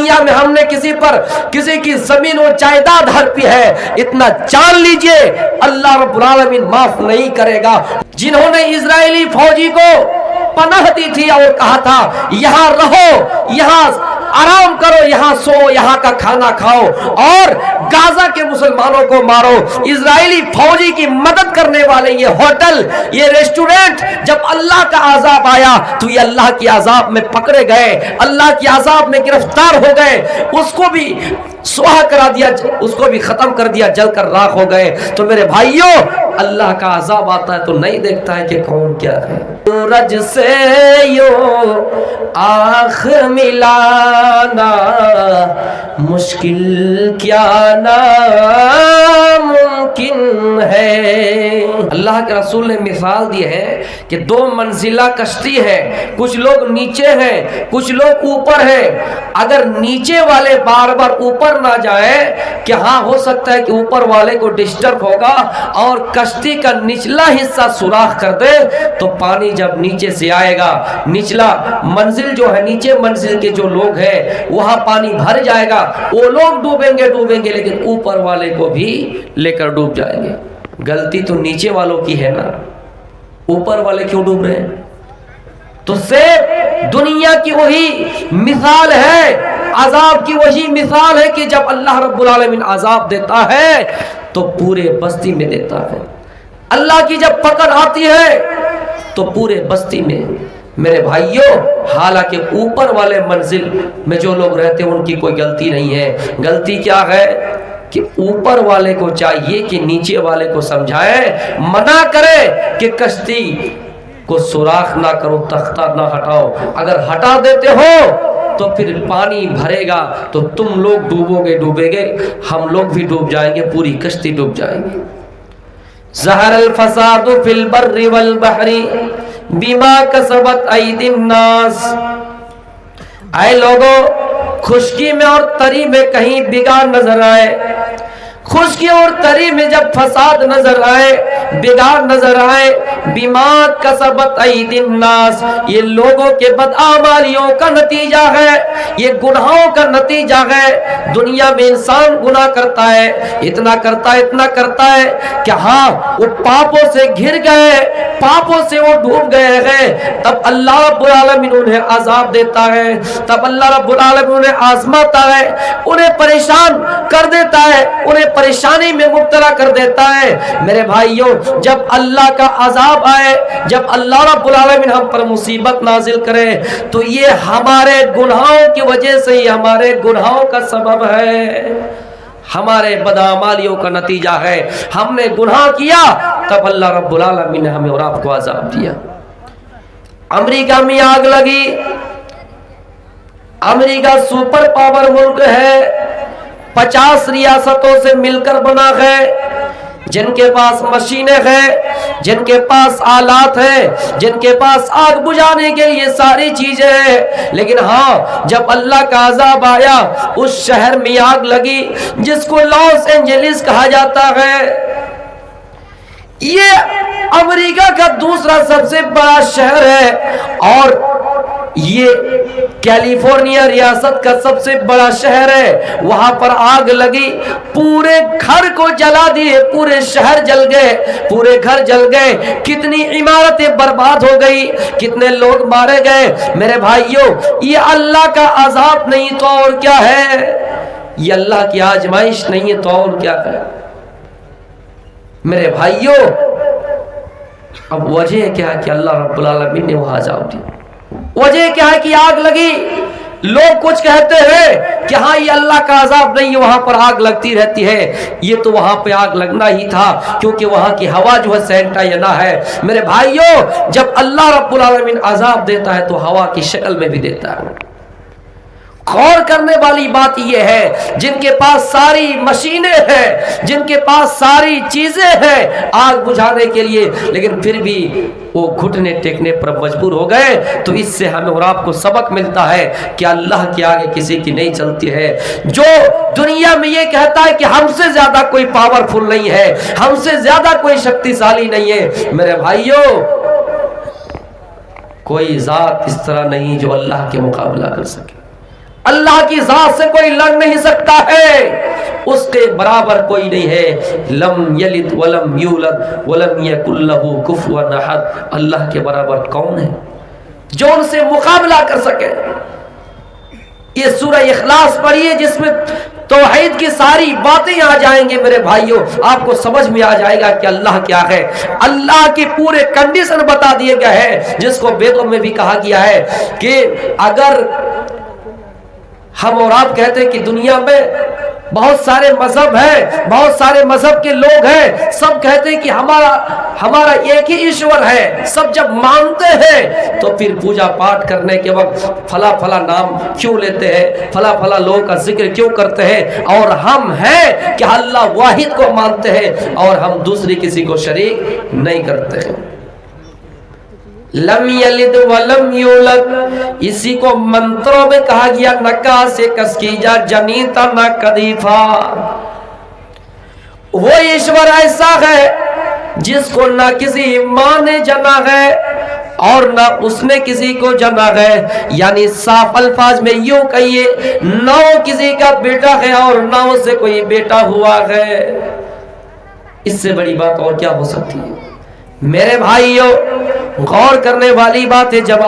دنیا میں ہم نے کسی کی زمین و جائیداد ہڑپی ہے، اتنا جان لیجئے اللہ رب العالمین معاف نہیں کرے گا۔ جنہوں نے اسرائیلی فوجی کو پناہ دی تھی اور کہا تھا یہاں رہو، یہاں آرام کرو، یہاں سو، یہاں کا کھانا کھاؤ اور غزہ کے مسلمانوں کو مارو، اسرائیلی فوجی کی مدد کرنے والے یہ ہوٹل، یہ ریسٹورنٹ، جب اللہ کا عذاب آیا تو یہ اللہ کی عذاب میں پکڑے گئے، اللہ کی عذاب میں گرفتار ہو گئے، اس کو بھی سوہ کرا دیا، اس کو بھی ختم کر دیا، جل کر راکھ ہو گئے۔ تو میرے بھائیوں، اللہ کا عذاب آتا ہے تو نہیں دیکھتا ہے کہ کون کیا ہے۔ سورج سے یوں آنکھ ملانا مشکل کیا ناممکن ہے۔ اللہ کے رسول نے مثال دی ہے کہ 2 منزلہ کشتی ہے، کچھ لوگ نیچے ہیں، کچھ لوگ اوپر ہیں۔ اگر نیچے والے بار بار اوپر نہ جائے کہ ہاں ہو سکتا ہے کہ اوپر والے کو ڈسٹرب ہوگا اور کشتی کا نچلا حصہ سوراخ کر دے تو پانی جب نیچے سے آئے گا، نچلا منزل جو ہے، نیچے منزل کے جو لوگ ہیں وہاں پانی بھر جائے گا، وہ لوگ ڈوبیں گے لیکن اوپر والے کو بھی لے کر ڈوب جائیں گے۔ غلطی تو نیچے والوں کی ہے نا، اوپر والے کیوں ڈوب رہے ہیں؟ تو سے دنیا کی وہی مثال ہے، عذاب کی وہی مثال ہے کہ جب اللہ رب العالمین عذاب دیتا ہے تو پورے بستی میں دیتا ہے۔ اللہ کی جب پکڑ آتی ہے تو پورے بستی میں۔ میرے بھائیوں، حالانکہ اوپر والے منزل میں جو لوگ رہتے ہیں ان کی کوئی غلطی نہیں ہے، غلطی کیا ہے کہ اوپر والے کو چاہیے کہ نیچے والے کو سمجھائے، منع کرے کہ کشتی کو سوراخ نہ کرو، تختہ نہ ہٹاؤ۔ اگر ہٹا دیتے ہو تو پھر پانی بھرے گا تو تم لوگ ڈوبے گے، ہم لوگ بھی ڈوب جائیں گے، پوری کشتی ڈوب جائیں گے۔ ظہر الفساد فی البر والبحر بما کسبت ایدی الناس۔ اے لوگوں، خشکی میں اور تری میں کہیں بگاڑ نظر آئے، خشکی اور تری میں جب فساد نظر آئے، بگاڑ نظر آئے، بما کسبت ایدی الناس، یہ لوگوں کے بدعمالیوں کا نتیجہ ہے، یہ گناہوں کا نتیجہ ہے۔ دنیا میں انسان گناہ کرتا ہے، اتنا کرتا ہے کہ ہاں وہ پاپوں سے گھر گئے، پاپوں سے وہ ڈوب گئے ہیں، تب اللہ رب العالمین انہیں عذاب دیتا ہے، تب اللہ رب العالمین انہیں آزماتا ہے، انہیں پریشان کر دیتا ہے، انہیں پریشانی میں مبتلا کر دیتا ہے۔ میرے بھائیوں، جب اللہ کا عذاب آئے، جب اللہ رب العالمین ہم پر مصیبت نازل کرے تو یہ ہمارے گناہوں کی وجہ سے ہی، ہمارے گناہوں کا سبب ہے، ہمارے بدعمالیوں کا نتیجہ ہے۔ ہم نے گناہ کیا تب اللہ رب العالمین نے ہمیں اور آپ کو عذاب دیا۔ امریکہ میں آگ لگی، امریکہ سپر پاور ملک ہے، 50 ریاستوں سے مل کر بنا ہے، جن کے پاس مشینیں ہیں، جن کے پاس آلات ہیں، جن کے پاس آگ بجھانے کے لیے ساری چیزیں ہیں، لیکن ہاں جب اللہ کا عذاب آیا، اس شہر میں آگ لگی جس کو لاس اینجلس کہا جاتا ہے۔ یہ امریکہ کا دوسرا سب سے بڑا شہر ہے اور یہ کیلیفورنیا ریاست کا سب سے بڑا شہر ہے۔ وہاں پر آگ لگی، پورے گھر کو جلا دیے، پورے شہر جل گئے، پورے گھر جل گئے، کتنی عمارتیں برباد ہو گئی، کتنے لوگ مارے گئے۔ میرے بھائیوں، یہ اللہ کا عذاب نہیں تو اور کیا ہے، یہ اللہ کی آزمائش نہیں ہے تو اور کیا ہے۔ میرے بھائیوں، اب وجہ کیا ہے کہ اللہ رب العالمین نے وہاں عذاب دیا؟ وجہ کیا ہے کہ آگ لگی؟ لوگ کچھ کہتے ہیں کہ ہاں یہ اللہ کا عذاب نہیں ہے، وہاں پر آگ لگتی رہتی ہے، یہ تو وہاں پہ آگ لگنا ہی تھا کیونکہ وہاں کی ہوا جو ہے سینٹائنا ہے۔ میرے بھائیوں، جب اللہ رب العالمین عذاب دیتا ہے تو ہوا کی شکل میں بھی دیتا ہے۔ غور کرنے والی بات یہ ہے، جن کے پاس ساری مشینیں ہیں، جن کے پاس ساری چیزیں ہیں آگ بجھانے کے لیے، لیکن پھر بھی وہ گھٹنے ٹیکنے پر مجبور ہو گئے، تو اس سے ہمیں اور آپ کو سبق ملتا ہے کہ اللہ کے آگے کسی کی نہیں چلتی ہے۔ جو دنیا میں یہ کہتا ہے کہ ہم سے زیادہ کوئی پاورفل نہیں ہے، ہم سے زیادہ کوئی شکتیشالی نہیں ہے، میرے بھائیوں، کوئی ذات اس طرح نہیں جو اللہ کے مقابلہ کر سکے۔ اللہ کی ذات سے کوئی لڑ نہیں سکتا ہے، اس کے برابر کوئی نہیں ہے۔ لم یلد ولم یولد ولم یکن لہ کفوا احد، اللہ کے برابر کون ہے جو ان سے مقابلہ کر سکے؟ یہ سورہ اخلاص پڑھیے جس میں توحید کی ساری باتیں آ جائیں گے میرے بھائیوں، آپ کو سمجھ میں آ جائے گا کہ اللہ کیا ہے۔ اللہ کی پورے کنڈیشن بتا دیے گئے ہیں، جس کو ویدوں میں بھی کہا گیا ہے کہ اگر ہم اور آپ کہتے ہیں کہ دنیا میں بہت سارے مذہب ہیں، بہت سارے مذہب کے لوگ ہیں، سب کہتے ہیں کہ ہمارا ایک ہی ایشور ہے، سب جب مانتے ہیں تو پھر پوجا پاٹ کرنے کے وقت فلاں فلاں نام کیوں لیتے ہیں، فلاں فلاں لوگوں کا ذکر کیوں کرتے ہیں؟ اور ہم ہیں کہ اللہ واحد کو مانتے ہیں اور ہم دوسری کسی کو شریک نہیں کرتے ہیں۔ لم یلد ولم یولد، اسی کو منتروں میں کہا گیا نکا سے کس کی جا جنیتا نہ کدیفا۔ وہ ایشور ایسا ہے جس کو نہ کسی ماں نے جنا ہے اور نہ اس نے کسی کو جنا ہے، یعنی صاف الفاظ میں یوں کہیے نہ وہ کسی کا بیٹا ہے اور نہ اس سے کوئی بیٹا ہوا ہے۔ اس سے بڑی بات اور کیا ہو سکتی ہے؟ میرے بھائیوں، غور کرنے والی بات ہے، جب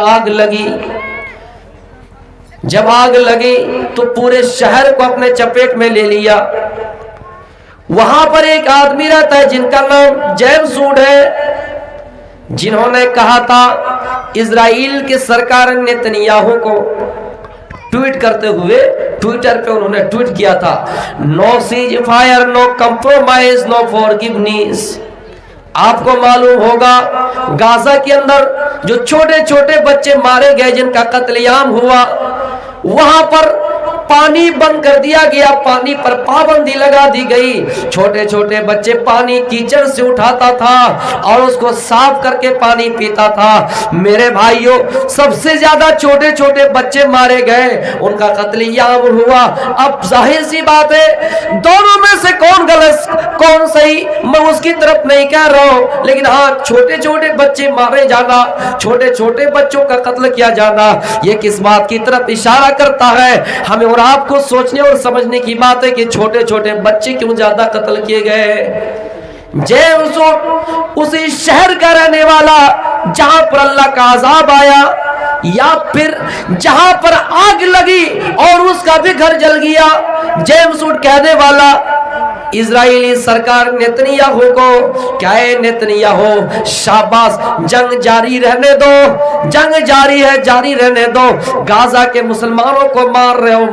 آگ لگی تو پورے شہر کو اپنے چپیٹ میں لے لیا۔ وہاں پر ایک آدمی رہتا ہے جن کا نام جیمز ووڈ ہے، جنہوں نے کہا تھا اسرائیل کے سرکار نیتنیاہو کو ٹویٹ کرتے ہوئے، ٹویٹر پہ انہوں نے ٹویٹ کیا تھا، نو سیج فائر، نو کمپرومائز، نو فورگیونیس۔ آپ کو معلوم ہوگا غزہ کے اندر جو چھوٹے چھوٹے بچے مارے گئے، جن کا قتل عام ہوا، وہاں پر پانی بند کر دیا گیا، پانی پر پابندی لگا دی گئی۔ چھوٹے چھوٹے بچے پانی کیچڑ سے اٹھاتا تھا اور اس کو صاف کر کے پانی پیتا تھا۔ میرے بھائیوں، سب سے زیادہ چھوٹے چھوٹے بچے مارے گئے، ان کا قتل عام ہوا۔ اب ظاہر سی بات ہے دونوں میں سے کون غلط کون صحیح میں اس کی طرف نہیں کہہ رہا ہوں، لیکن ہاں چھوٹے چھوٹے بچے مارے جانا، چھوٹے چھوٹے بچوں کا قتل کیا جانا، یہ کس بات کی طرف اشارہ کرتا ہے؟ ہمیں اور آپ کو سوچنے اور سمجھنے کی بات ہے کہ چھوٹے چھوٹے بچے کیوں زیادہ قتل کیے گئے۔ جیمز ووڈ اسی شہر کا رہنے والا جہاں پر اللہ کا عذاب آیا، یا پھر جہاں پر آگ لگی اور اس کا بھی گھر جل گیا، جیمز ووڈ کہنے والا اسرائیلی سرکار نیتنیاہو کو، کیا ہے نیتنیاہو، شاباش، جنگ جاری رہنے دو، جنگ جاری ہے، جاری رہنے دو، غزہ کے مسلمانوں کو مار رہے ہو،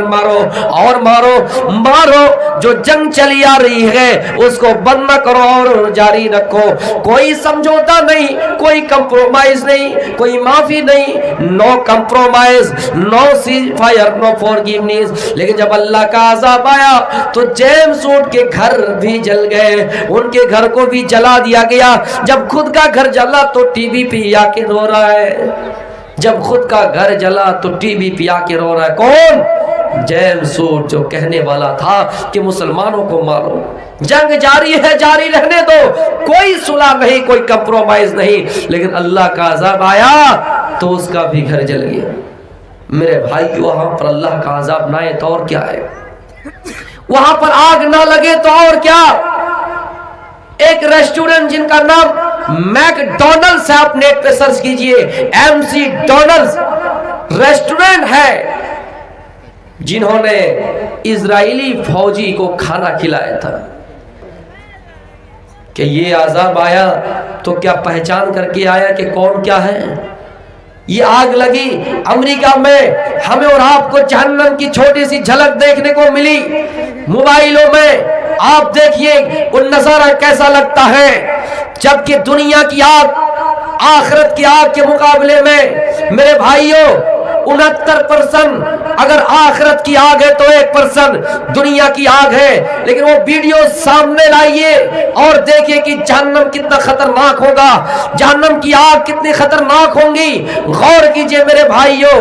مارو اور مارو، جو جنگ چلی آ رہی ہے اس کو بند نہ کرو اور جاری رکھو، کوئی سمجھوتا نہیں، کوئی کمپرومائز نہیں، کوئی معافی نہیں، نو کمپرومائز، نو سیز فائر، نو فورگیونیس۔ لیکن جب اللہ کا عذاب آیا تو جیمز ووڈ کے گھر بھی جل گئے، ان کے گھر کو بھی جلا دیا گیا۔ جب خود کا گھر جلا تو ٹی وی پہ آ کے رو رہا ہے، جب خود کا گھر جلا تو ٹی وی پہ آ کے رو رہا ہے، کون؟ جیمز ووڈ، جو کہنے والا تھا کہ مسلمانوں کو مارو، جنگ جاری ہے، جاری رہنے دو، کوئی صلح نہیں، کوئی کمپرومائز نہیں۔ لیکن اللہ کا عذاب آیا تو اس کا بھی گھر جل گیا۔ میرے بھائیو، وہاں پر اللہ کا عذاب نہ آئے تو اور کیا ہے؟ وہاں پر آگ نہ لگے تو اور کیا؟ ایک ریسٹورنٹ جن کا نام میک ڈونلڈز ہے، آپ نیٹ پہ سرچ کیجئے، MC ڈونلڈز ریسٹورنٹ ہے، جنہوں نے اسرائیلی فوجی کو کھانا کھلایا تھا۔ کہ یہ عذاب آیا تو کیا پہچان کر کے آیا کہ کون کیا ہے؟ یہ آگ لگی امریکہ میں، ہمیں اور آپ کو جہنم کی چھوٹی سی جھلک دیکھنے کو ملی موبائلوں میں۔ آپ دیکھیے ان نظارہ کیسا لگتا ہے، جبکہ دنیا کی آگ آخرت کی آگ کے مقابلے میں میرے بھائیوں 69% اگر آخرت کی آگ ہے تو 1% دنیا کی آگ ہے۔ لیکن وہ ویڈیو سامنے لائیے اور دیکھیے کہ جہنم کتنا خطرناک ہوگا، جہنم کی آگ کتنی خطرناک ہوں گی۔ غور کیجئے میرے بھائیوں،